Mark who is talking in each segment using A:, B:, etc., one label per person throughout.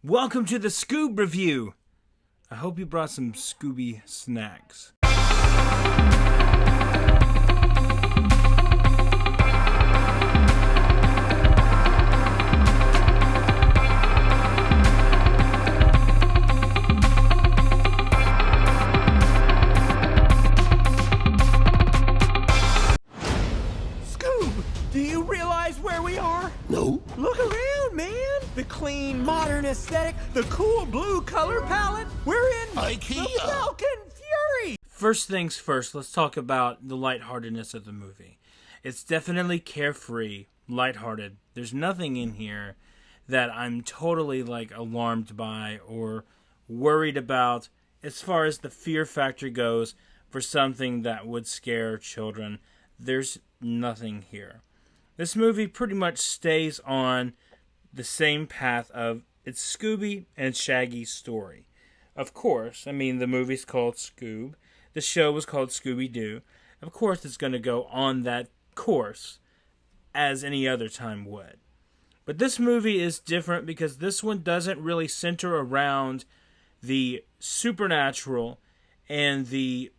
A: Welcome to the Scoob review. I hope you brought some Scooby snacks.
B: Scoob, do you realize where we are?
C: No.
B: Look around, man. The clean, modern aesthetic, the cool blue color palette. We're in
C: IKEA.
B: the Falcon Fury.
A: First things first, let's talk about the lightheartedness of the movie. It's definitely carefree, lighthearted. There's nothing in here that I'm totally alarmed by or worried about as far as the fear factor goes for something that would scare children. There's nothing here. This movie pretty much stays on the same path of it's Scooby and Shaggy's story. Of course, the movie's called Scoob. The show was called Scooby-Doo. Of course, it's going to go on that course as any other time would. But this movie is different because this one doesn't really center around the supernatural and the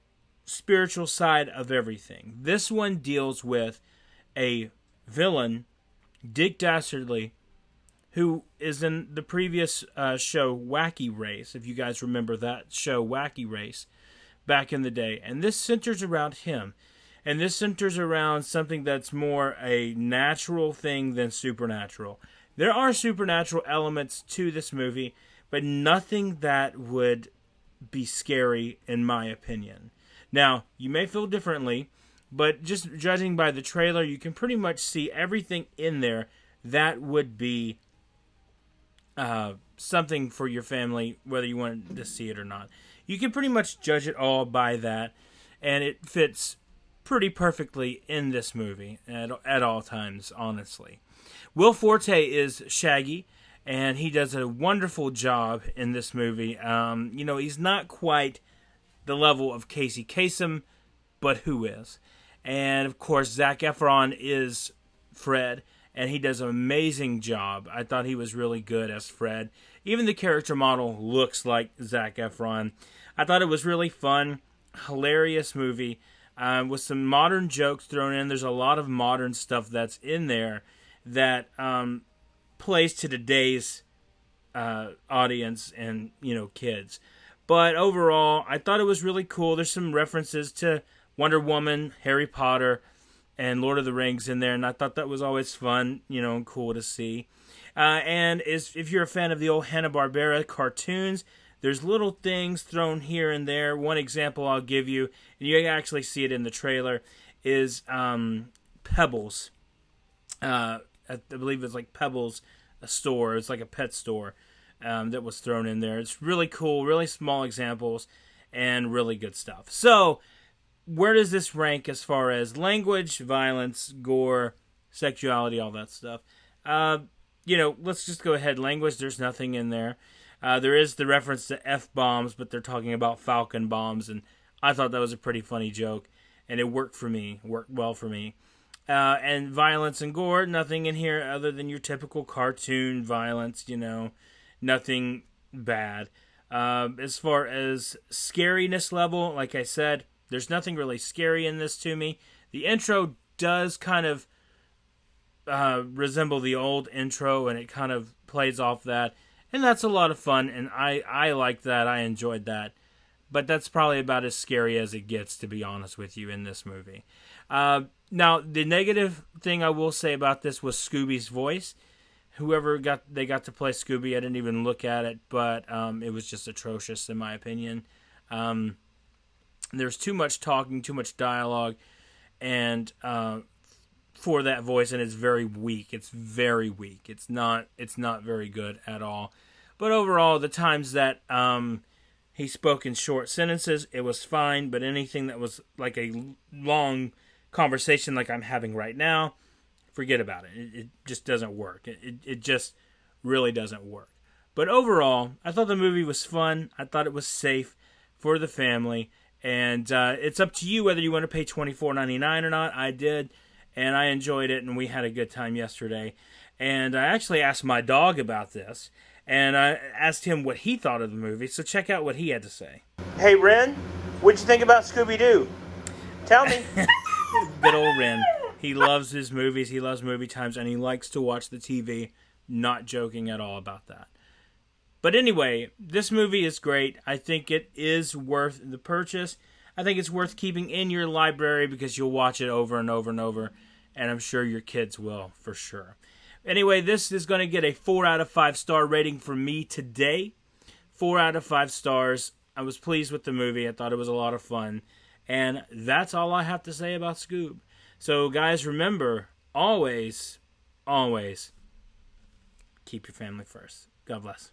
A: spiritual side of everything. This one deals with a villain, Dick Dastardly, who is in the previous show, Wacky Race, if you guys remember that show, Wacky Race, back in the day. And this centers around him. And this centers around something that's more a natural thing than supernatural. There are supernatural elements to this movie, but nothing that would be scary, in my opinion. Now, you may feel differently, but just judging by the trailer, you can pretty much see everything in there that would be something for your family, whether you want to see it or not. You can pretty much judge it all by that, and it fits pretty perfectly in this movie at all times, honestly. Will Forte is Shaggy, and he does a wonderful job in this movie. He's not quite the level of Casey Kasem, but who is? And, of course, Zac Efron is Fred, and he does an amazing job. I thought he was really good as Fred. Even the character model looks like Zac Efron. I thought it was really fun, hilarious movie with some modern jokes thrown in. There's a lot of modern stuff that's in there that plays to today's audience and, kids. But overall, I thought it was really cool. There's some references to Wonder Woman, Harry Potter, and Lord of the Rings in there, and I thought that was always fun, and cool to see. If you're a fan of the old Hanna-Barbera cartoons, there's little things thrown here and there. One example I'll give you, and you can actually see it in the trailer, is Pebbles. I believe it's like Pebbles, a store. It's like a pet store that was thrown in there. It's really cool, really small examples, and really good stuff. So, where does this rank as far as language, violence, gore, sexuality, all that stuff? Let's just go ahead. Language, there's nothing in there. There is the reference to F-bombs, but they're talking about Falcon bombs, and I thought that was a pretty funny joke, and it worked well for me. And violence and gore, nothing in here other than your typical cartoon violence, nothing bad. As far as scariness level, like I said, there's nothing really scary in this to me. The intro does kind of resemble the old intro, and it kind of plays off that. And that's a lot of fun, and I like that. I enjoyed that. But that's probably about as scary as it gets, to be honest with you, in this movie. Now, the negative thing I will say about this was Scooby's voice. Whoever got to play Scooby, I didn't even look at it, but it was just atrocious, in my opinion. There's too much talking, too much dialogue, and for that voice, and it's very weak. It's very weak. It's not very good at all. But overall, the times that he spoke in short sentences, it was fine. But anything that was like a long conversation, like I'm having right now, forget about it. It just doesn't work. It just really doesn't work. But overall, I thought the movie was fun. I thought it was safe for the family. And it's up to you whether you want to pay $24.99 or not. I did, and I enjoyed it, and we had a good time yesterday. And I actually asked my dog about this, And I asked him what he thought of the movie, so check out what he had to say. Hey, Ren, what'd you think about Scooby-Doo? Tell me. Good old Ren. He loves his movies, he loves movie times, and he likes to watch the TV. Not joking at all about that. But anyway, this movie is great. I think it is worth the purchase. I think it's worth keeping in your library because you'll watch it over and over and over. And I'm sure your kids will, for sure. Anyway, this is going to get a 4 out of 5 star rating from me today. 4 out of 5 stars. I was pleased with the movie. I thought it was a lot of fun. And that's all I have to say about Scoob. So, guys, remember, always, always keep your family first. God bless.